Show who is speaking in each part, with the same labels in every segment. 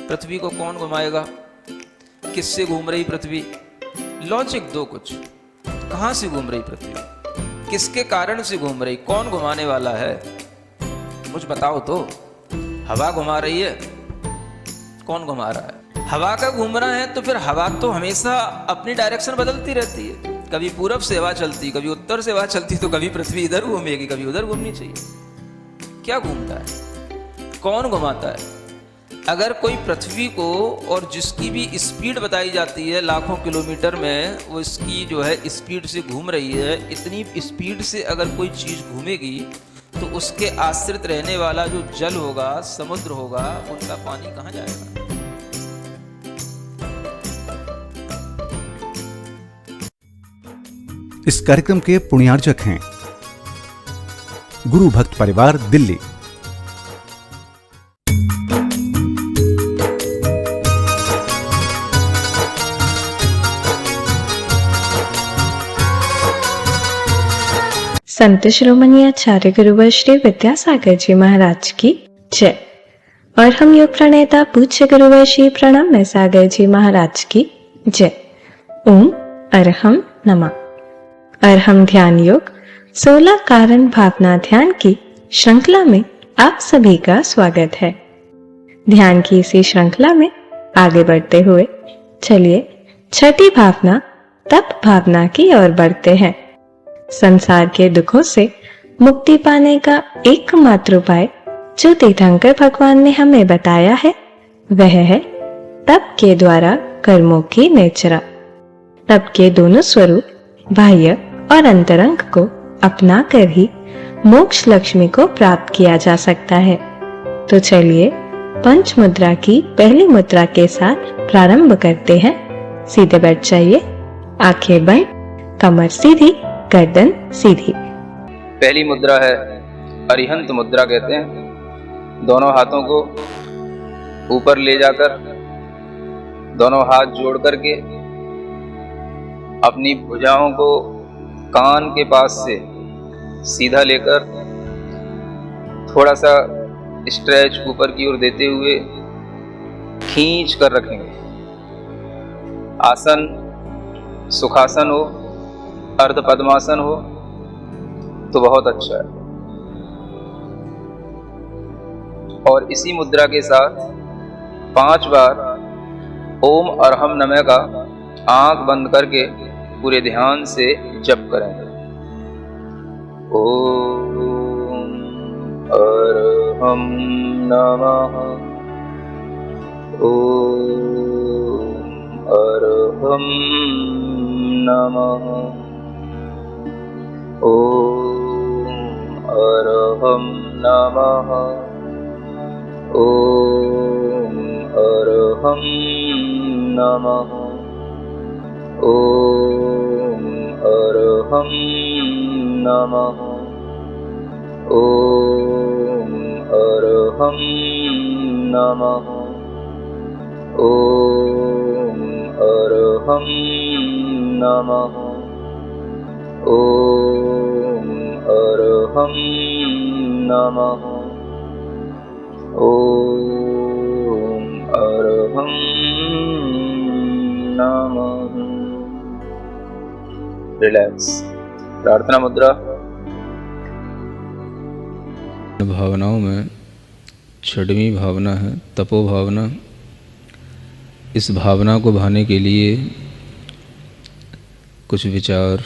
Speaker 1: पृथ्वी को कौन घुमाएगा, किससे घूम रही पृथ्वी, लॉजिक दो कुछ। कहां से घूम रही पृथ्वी, किसके कारण से घूम रही, कौन घुमाने वाला है, कुछ बताओ तो। हवा घुमा रही है, कौन घुमा रहा है, हवा का घूमना है तो फिर हवा तो हमेशा अपनी डायरेक्शन बदलती रहती है। कभी पूरब से हवा चलती, कभी उत्तर से हवा चलती, तो कभी पृथ्वी इधर घूमेगी, कभी उधर घूमनी चाहिए। क्या घूमता है, कौन घुमाता है। अगर कोई पृथ्वी को, और जिसकी भी स्पीड बताई जाती है लाखों किलोमीटर में, वो इसकी जो है स्पीड से घूम रही है, इतनी स्पीड से अगर कोई चीज़ घूमेगी तो उसके आश्रित रहने वाला जो जल होगा, समुद्र होगा, उनका पानी कहाँ जाएगा।
Speaker 2: इस कार्यक्रम के पुण्यार्जक हैं गुरु भक्त परिवार, दिल्ली।
Speaker 3: संत शिरोमणि आचार्य गुरुवर श्री विद्यासागर जी महाराज की जय। और हम योग प्रणेता पूज्य गुरुवर श्री प्रणम्य सागर जी महाराज की जय। ओम अरहम नमः। अरहम ध्यान योग 16 कारण भावना ध्यान की श्रृंखला में आप सभी का स्वागत है। ध्यान की इसी श्रृंखला में आगे बढ़ते हुए चलिए छठी भावना तप भावना की ओर बढ़ते हैं। संसार के दुखों से मुक्ति पाने का एकमात्र उपाय जो तीर्थंकर भगवान ने हमें बताया है वह है तप के द्वारा कर्मों की नेचरा। तप के दोनों स्वरूप बाह्य और अंतरंग को अपना कर ही मोक्ष लक्ष्मी को प्राप्त किया जा सकता है। तो चलिए पंच मुद्रा की पहली मुद्रा के साथ प्रारंभ करते हैं। सीधे बैठ जाइए, आंखें बंद, कमर सीधी, गर्दन सीधी।
Speaker 1: पहली मुद्रा है अरिहंत मुद्रा कहते हैं। दोनों हाथों को ऊपर ले जाकर दोनों हाथ जोड़ करके अपनी भुजाओं को कान के पास से सीधा लेकर थोड़ा सा स्ट्रेच ऊपर की ओर देते हुए खींच कर रखेंगे। आसन सुखासन हो, अर्ध पद्मासन हो तो बहुत अच्छा है। और इसी मुद्रा के साथ 5 बार ओम अरहम नमः का आंख बंद करके पूरे ध्यान से जप करेंगे। ओम अरहम नमः, ओम अरहम नमः, ओम अरहम नमः, ओम अरहम नमः, ओम अरहम नमः, ओम अरहम नमः, ओम अरहम नमः, ओम अरहम नमः, ओम अरहम नमः। रिलैक्स। प्रार्थना मुद्रा।
Speaker 4: भावनाओं में छठवीं भावना है तपो भावना। इस भावना को भाने के लिए कुछ विचार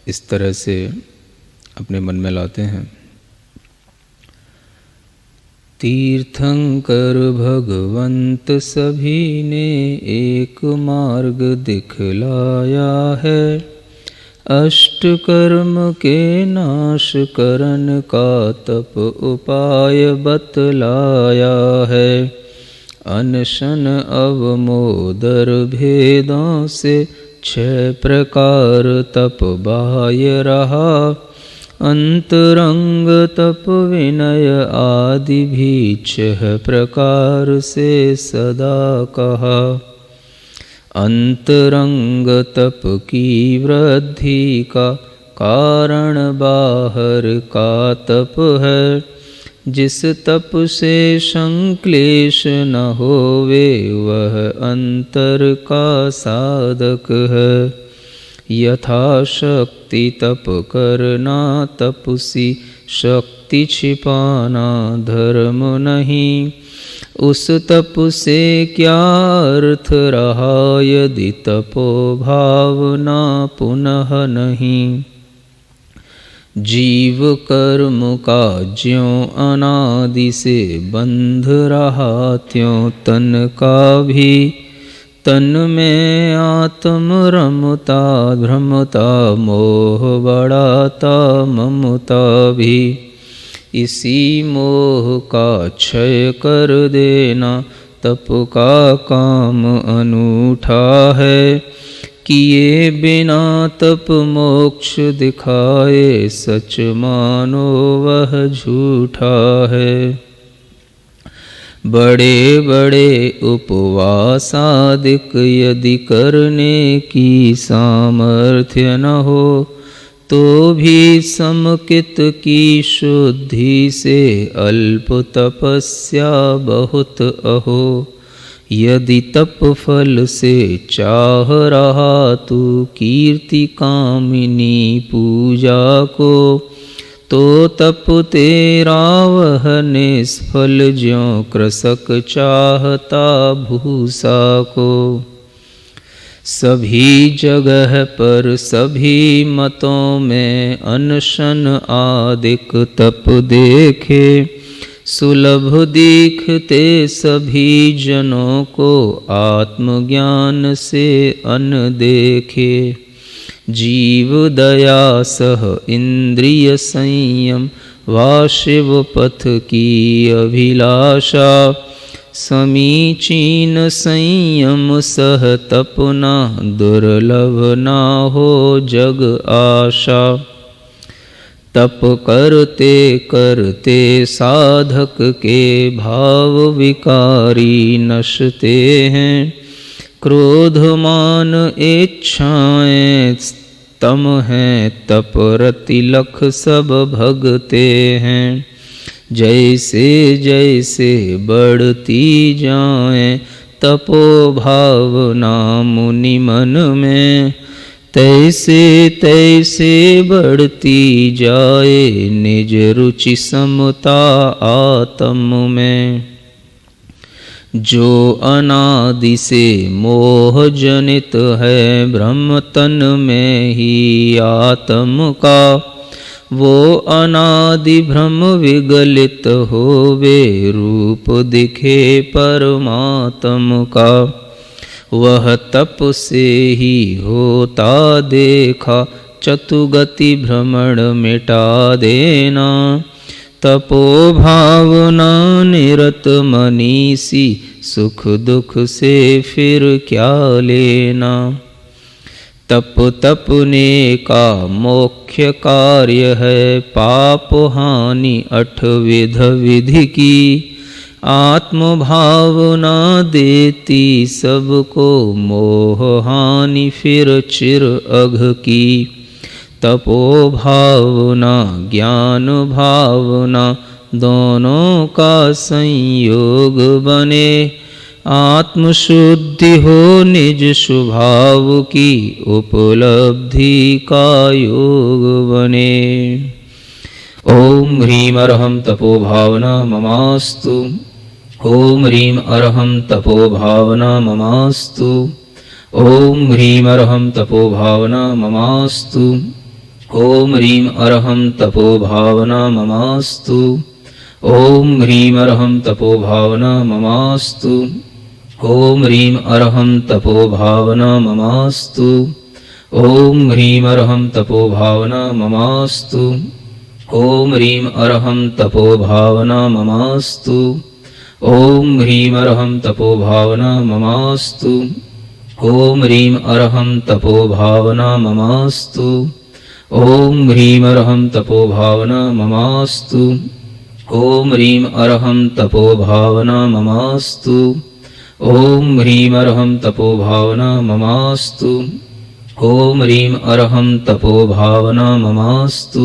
Speaker 4: इस तरह से अपने मन में लाते हैं। तीर्थंकर भगवंत सभी ने एक मार्ग दिखलाया है, अष्ट कर्म के नाश करन का तप उपाय बतलाया है। अनशन अवमोदर भेदों से 6 प्रकार तप बाह्य रहा, अंतरंग तप विनय आदि भी 6 प्रकार से सदा कहा। अंतरंग तप की वृद्धि का कारण बाहर का तप है, जिस तप से संक्लेश न होवे वह अंतर का साधक है। यथाशक्ति तप करना तपसी शक्ति छिपाना धर्म नहीं। उस तप से क्या अर्थ रहा यदि तपो भावना पुनः नहीं। जीव कर्म का ज्यों अनादि से बंध रहा त्यों तन का भी। तन में आत्म रमता भ्रमता मोह बढ़ाता ममता भी। इसी मोह का क्षय कर देना तप का काम अनूठा है। किए बिना तप मोक्ष दिखाए सच मानो वह झूठा है। बड़े बड़े उपवास आदिक यदि करने की सामर्थ्य न हो तो भी समकित की शुद्धि से अल्प तपस्या बहुत अहो। यदि तप फल से चाह रहा तू कीर्ति कामिनी पूजा को तो तप तेरा वह निष्फल ज्यों कृषक चाहता भूसा को। सभी जगह पर सभी मतों में अनशन आदिक तप देखे। सुलभ दिखते सभी जनों को आत्मज्ञान से अनदेखे। जीव दया सह इंद्रिय संयम वा शिव पथ की अभिलाषा। समीचीन संयम सह तपना दुर्लभ ना हो जग आशा। तप करते करते साधक के भाव विकारी नशते हैं। क्रोध मान इच्छाएं तम हैं तप रति लख सब भगते हैं। जैसे जैसे बढ़ती जाए तपो भावना मुनि मन में। तैसे तैसे बढ़ती जाए निज रुचि समता आत्म में। जो अनादि से मोह जनित है ब्रह्म तन में ही आत्म का। वो अनादि भ्रम विगलित होवे रूप दिखे परमात्म का। वह तप से ही होता देखा चतुगति भ्रमण मिटा देना। तपो भावना निरत मनीषी सुख दुख से फिर क्या लेना। तप तपने का मुख्य कार्य है पाप हानि 8 विध विधि की। आत्म भावना देती सबको मोह हानि फिर चिर अघ की। तपो भावना ज्ञान भावना दोनों का संयोग बने। आत्मशुद्धि हो निज स्वभाव की उपलब्धि का योग बने। ओम ह्रीं अरहं तपो भावना ममास्तु। ओम ह्रीं अरहं तपो भावना ममास्तु। ओम ह्रीं अरहं तपो भावना ममास्तु। ओम ह्रीं अरहं तपो भावना ममास्तु। ओम ह्रीं अरहं तपो भावना ममास्तु। ओम ह्रीं अरहं तपो भावना ममास्तु। ओम ह्रीं अरहं तपो भावना ममास्तु। ओम ह्रीं अरहं तपो भावना ममास्तु। ओम ह्रीं अरहं तपो भावना ममास्तु। ओम ह्रीं अरहं तपो भावना ममास्तु। ओम ह्रीं अरहं तपो भावना ममास्तु। ओम ह्रीं अरहं तपो भावना ममास्तु। ओम ह्रीं अरहं तपो भावना ममास्तु। ओम ह्रीं अरहं तपो भावना ममास्तु।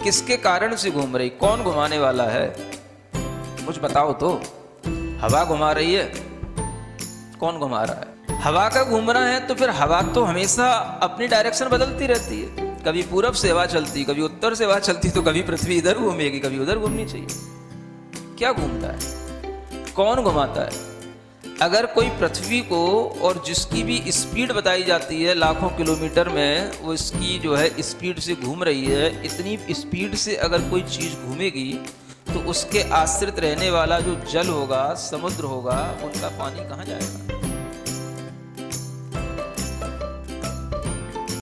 Speaker 1: किसके कारण से घूम रही, कौन घुमाने वाला है, कुछ बताओ तो। हवा घुमा रही है, कौन घुमा रहा है? हवा का घूमना है तो फिर हवा तो हमेशा अपनी डायरेक्शन बदलती रहती है, कभी पूरब से हवा चलती, कभी उत्तर से हवा चलती, तो कभी पृथ्वी इधर घूमेगी, कभी उधर घूमनी चाहिए। क्या घूमता है, कौन घुमाता है? अगर कोई पृथ्वी को, और जिसकी भी स्पीड बताई जाती है लाखों किलोमीटर में, वो इसकी जो है स्पीड से घूम रही है, इतनी स्पीड से अगर कोई चीज़ घूमेगी तो उसके आश्रित रहने वाला जो जल होगा, समुद्र होगा, उनका पानी कहाँ जाएगा?